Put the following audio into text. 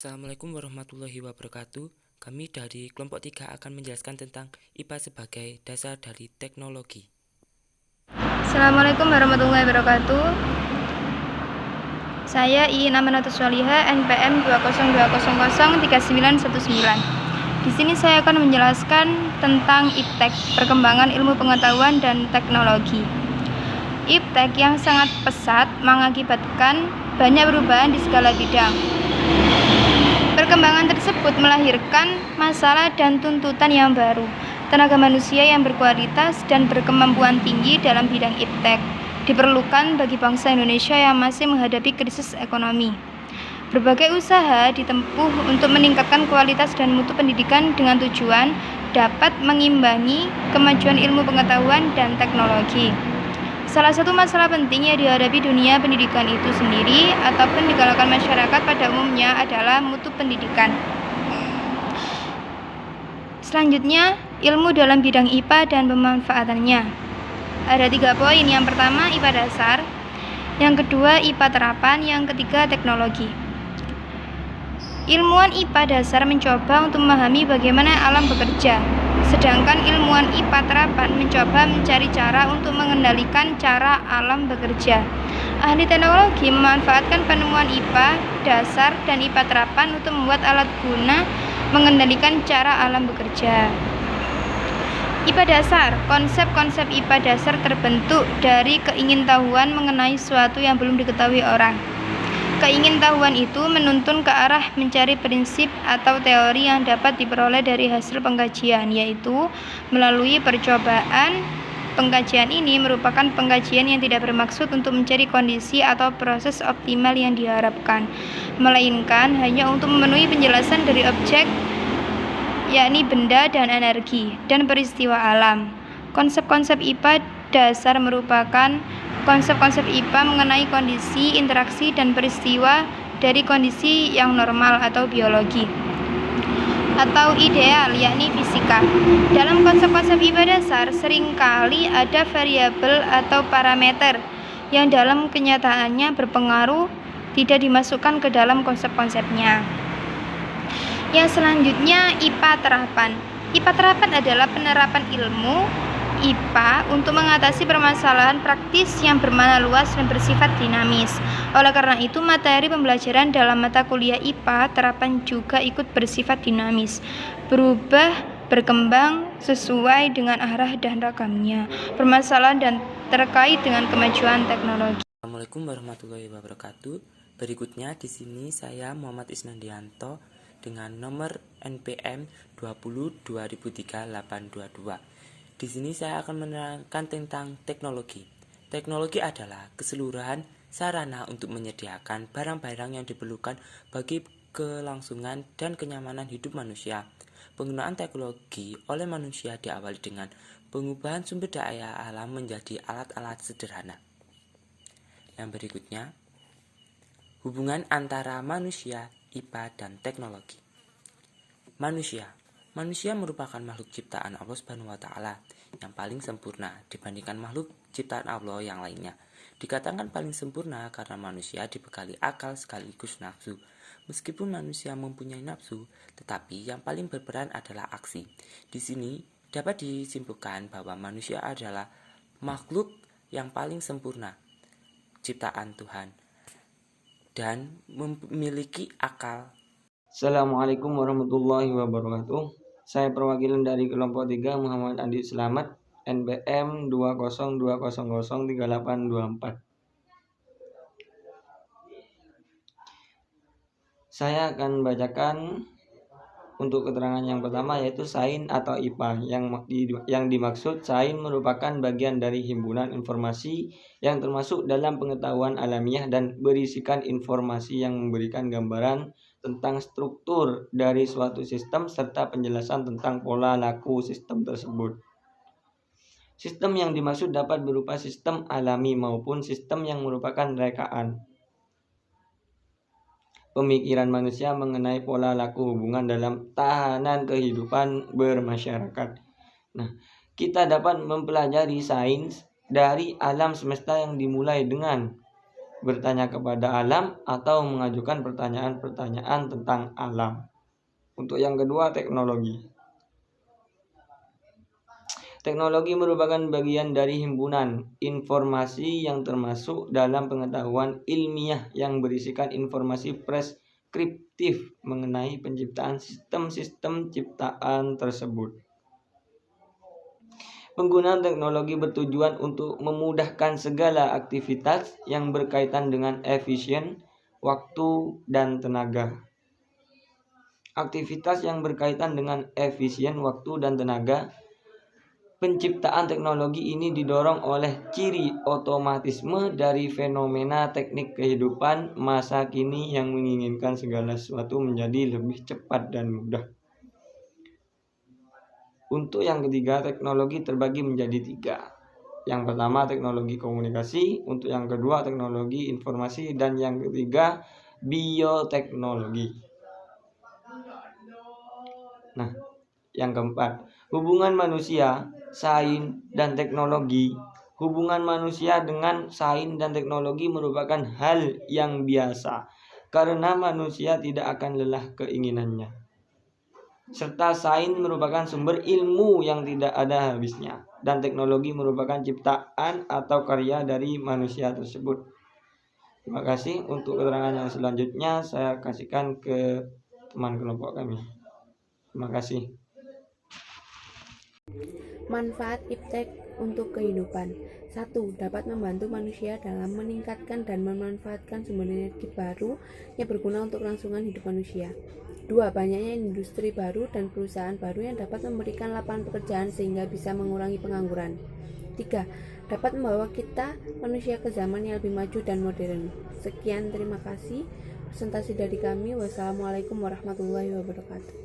Assalamualaikum warahmatullahi wabarakatuh. Kami dari kelompok 3 akan menjelaskan tentang IPA sebagai dasar dari teknologi. Assalamualaikum warahmatullahi wabarakatuh. Saya Iin Amanatus Waliha, NPM 202003919. Di sini saya akan menjelaskan tentang IPTEK, perkembangan ilmu pengetahuan dan teknologi. IPTEK yang sangat pesat mengakibatkan banyak perubahan di segala bidang. Perkembangan tersebut melahirkan masalah dan tuntutan yang baru. Tenaga manusia yang berkualitas dan berkemampuan tinggi dalam bidang IPTEK diperlukan bagi bangsa Indonesia yang masih menghadapi krisis ekonomi. Berbagai usaha ditempuh untuk meningkatkan kualitas dan mutu pendidikan dengan tujuan dapat mengimbangi kemajuan ilmu pengetahuan dan teknologi. Salah satu masalah penting yang dihadapi dunia pendidikan itu sendiri ataupun di kalangan masyarakat pada umumnya adalah mutu pendidikan. Selanjutnya, ilmu dalam bidang IPA dan pemanfaatannya. Ada 3 poin. Yang pertama, IPA dasar. Yang kedua, IPA terapan. Yang ketiga, teknologi. Ilmuwan IPA dasar mencoba untuk memahami bagaimana alam bekerja, sedangkan ilmuwan IPA terapan mencoba mencari cara untuk mengendalikan cara alam bekerja. Ahli teknologi memanfaatkan penemuan IPA dasar dan IPA terapan untuk membuat alat guna mengendalikan cara alam bekerja. IPA dasar. Konsep-konsep IPA dasar terbentuk dari keingintahuan mengenai sesuatu yang belum diketahui orang. Keingintahuan itu menuntun ke arah mencari prinsip atau teori yang dapat diperoleh dari hasil pengkajian, yaitu melalui percobaan. Pengkajian ini merupakan pengkajian yang tidak bermaksud untuk mencari kondisi atau proses optimal yang diharapkan, melainkan hanya untuk memenuhi penjelasan dari objek, yakni benda dan energi, dan peristiwa alam. Konsep-konsep IPA dasar merupakan konsep-konsep IPA mengenai kondisi, interaksi, dan peristiwa dari kondisi yang normal atau biologi atau ideal, yakni fisika. Dalam konsep-konsep IPA dasar seringkali ada variabel atau parameter yang dalam kenyataannya berpengaruh tidak dimasukkan ke dalam konsep-konsepnya. Yang selanjutnya, IPA terapan. IPA terapan adalah penerapan ilmu IPA untuk mengatasi permasalahan praktis yang bermakna luas dan bersifat dinamis. Oleh karena itu, materi pembelajaran dalam mata kuliah IPA terapan juga ikut bersifat dinamis, berubah, berkembang sesuai dengan arah dan ragamnya, permasalahan dan terkait dengan kemajuan teknologi. Assalamualaikum warahmatullahi wabarakatuh. Berikutnya di sini saya Muhammad Isnandianto dengan nomor NPM 20203822. Di sini saya akan menerangkan tentang teknologi. Teknologi adalah keseluruhan sarana untuk menyediakan barang-barang yang diperlukan bagi kelangsungan dan kenyamanan hidup manusia. Penggunaan teknologi oleh manusia diawali dengan pengubahan sumber daya alam menjadi alat-alat sederhana. Yang berikutnya, hubungan antara manusia, IPA, dan teknologi. Manusia merupakan makhluk ciptaan Allah Subhanahu wa Ta'ala yang paling sempurna dibandingkan makhluk ciptaan Allah yang lainnya. Dikatakan paling sempurna karena manusia dibekali akal sekaligus nafsu. Meskipun manusia mempunyai nafsu, tetapi yang paling berperan adalah aksi. Di sini dapat disimpulkan bahwa manusia adalah makhluk yang paling sempurna ciptaan Tuhan dan memiliki akal. Assalamualaikum warahmatullahi wabarakatuh. Saya perwakilan dari kelompok 3 Muhammad Andi Selamat, NPM 202003824. Saya akan bacakan untuk keterangan yang pertama, yaitu sains atau IPA. Yang dimaksud sains merupakan bagian dari himpunan informasi yang termasuk dalam pengetahuan alamiah dan berisikan informasi yang memberikan gambaran tentang struktur dari suatu sistem serta penjelasan tentang pola laku sistem tersebut. Sistem yang dimaksud dapat berupa sistem alami maupun sistem yang merupakan rekaan pemikiran manusia mengenai pola laku hubungan dalam tahanan kehidupan bermasyarakat. Nah, kita dapat mempelajari sains dari alam semesta yang dimulai dengan bertanya kepada alam atau mengajukan pertanyaan-pertanyaan tentang alam. Untuk yang kedua, teknologi. Teknologi merupakan bagian dari himpunan informasi yang termasuk dalam pengetahuan ilmiah yang berisikan informasi preskriptif mengenai penciptaan sistem-sistem ciptaan tersebut. Penggunaan teknologi bertujuan untuk memudahkan segala aktivitas yang berkaitan dengan efisien, waktu, dan tenaga. Aktivitas yang berkaitan dengan efisien, waktu, dan tenaga. Penciptaan teknologi ini didorong oleh ciri otomatisme dari fenomena teknik kehidupan masa kini yang menginginkan segala sesuatu menjadi lebih cepat dan mudah. Untuk yang ketiga, teknologi terbagi menjadi 3. Yang pertama, teknologi komunikasi. Untuk yang kedua, teknologi informasi. Dan yang ketiga, bioteknologi. Nah, yang keempat, hubungan manusia, sains, dan teknologi. Hubungan manusia dengan sains dan teknologi merupakan hal yang biasa, karena manusia tidak akan lelah keinginannya. Serta sains merupakan sumber ilmu yang tidak ada habisnya, dan teknologi merupakan ciptaan atau karya dari manusia tersebut. Terima kasih. Untuk keterangan yang selanjutnya saya kasihkan ke teman kelompok kami. Terima kasih. Manfaat iptek untuk kehidupan. 1. Dapat membantu manusia dalam meningkatkan dan memanfaatkan sumber energi baru yang berguna untuk kelangsungan hidup manusia. 2. Banyaknya industri baru dan perusahaan baru yang dapat memberikan lapangan pekerjaan sehingga bisa mengurangi pengangguran. 3. Dapat membawa kita manusia ke zaman yang lebih maju dan modern. Sekian, terima kasih. Presentasi dari kami. Wassalamualaikum warahmatullahi wabarakatuh.